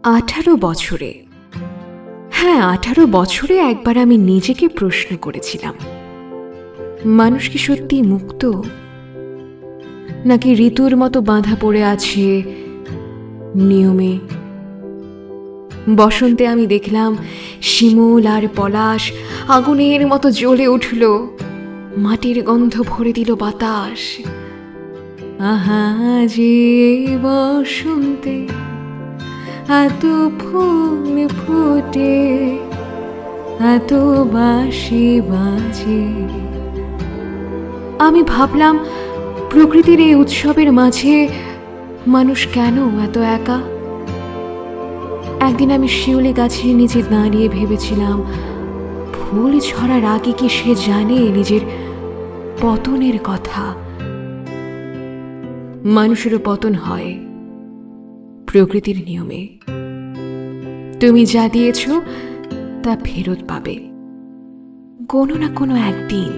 18 বছরে, হ্যাঁ 18 বছরে একবার আমি নিজেকে প্রশ্ন করেছিলাম, মানুষ কি সত্যি মুক্ত, নাকি ঋতুর মতো বাঁধা পড়ে আছে নিয়মে? বসন্তে আমি দেখলাম শিমুল আর পলাশ আগুনের মতো জ্বলে উঠল, মাটির গন্ধ ভরে দিল বাতাস। আহা যে বসন্তে এত ফুল ফোটে, এত বাঁশি বাজে। আমি ভাবলাম প্রকৃতির এই উৎসবের মাঝে মানুষ কেন এত একা? একদিন আমি শিউলি গাছের নিচে দাঁড়িয়ে ভেবেছিলাম, ফুল ঝরার আগে কি সে জানে নিজের পতনের কথা? মানুষেরও পতন হয় প্রকৃতির নিয়মে। তুমি যা দিয়েছ তা ফেরত পাবে কোনো না কোনো একদিন।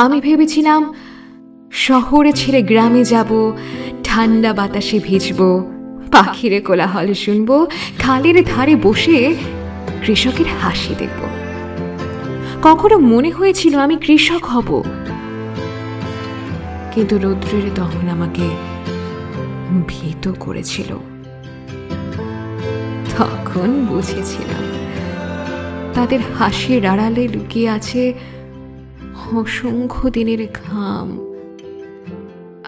আমি ভেবেছিলাম শহরে ছেড়ে গ্রামে যাব, ঠান্ডা বাতাসে ভিজব, পাখির কোলাহল শুনবো, খালের ধারে বসে কৃষকের হাসি দেখব। কখনো মনে হয়েছিল আমি কৃষক হব, কিন্তু রৌদ্রের দহন আমাকে ভীত করেছিল। তখন বুঝেছিলাম তাদের হাসির আড়ালে লুকিয়ে আছে অসংখ্য দিনের ঘাম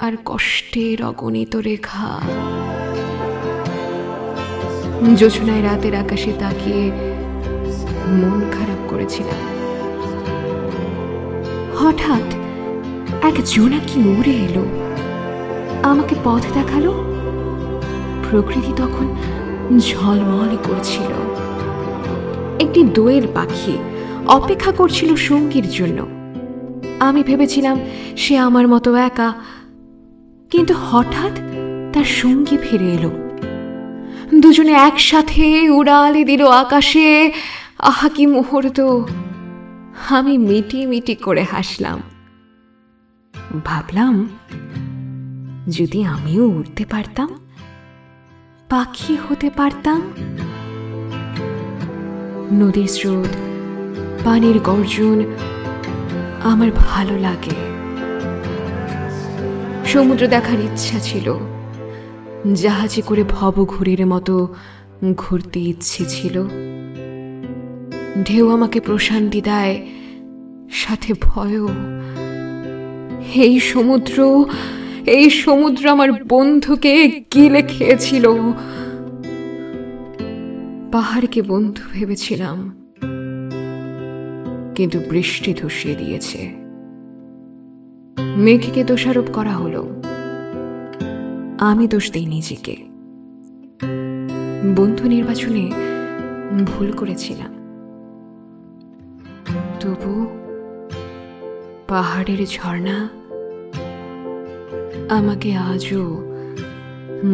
আর কষ্টের অগণিত রেখা। জোছনায় রাতের আকাশে তাকিয়ে মন খারাপ করেছিলাম। হঠাৎ এক জোনাকি উড়ে এলো, আমাকে পথ দেখালো। প্রকৃতি তখন ঝলমল করছিল। একটি দোয়েল পাখি অপেক্ষা করছিল সঙ্গীর জন্য। আমি ভেবেছিলাম সে আমার মতো একা, কিন্তু হঠাৎ তার সঙ্গী ফিরে এলো। দুজনে একসাথে উড়ালে দিল আকাশে। আহা কি মুহূর্ত! আমি মিটি মিটি করে হাসলাম। ভাবলাম যদি আমিও উড়তে পারতাম, পাখি হতে পারতাম। নদীর স্রোত, পানির গর্জন আমার ভালো লাগে। সমুদ্র দেখার ইচ্ছা ছিল, জাহাজে করে ভবঘুরের মতো ঘুরতে ইচ্ছে ছিল। ঢেউ আমাকে প্রশান্তি দেয়, সাথে ভয়ও। এই সমুদ্র আমার বন্ধুকে গিলে খেয়েছিল। পাহাড়কে বন্ধু ভেবেছিলাম, কিন্তু বৃষ্টি ধসিয়ে দিয়েছে। মেঘকে দোষারোপ করা হলো, আমি দোষ দিই নিজেকে। বন্ধু নির্বাচনে ভুল করেছিলাম, তবু পাহাড়ের ঝর্ণা আমাকে আজও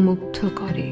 মুগ্ধ করে।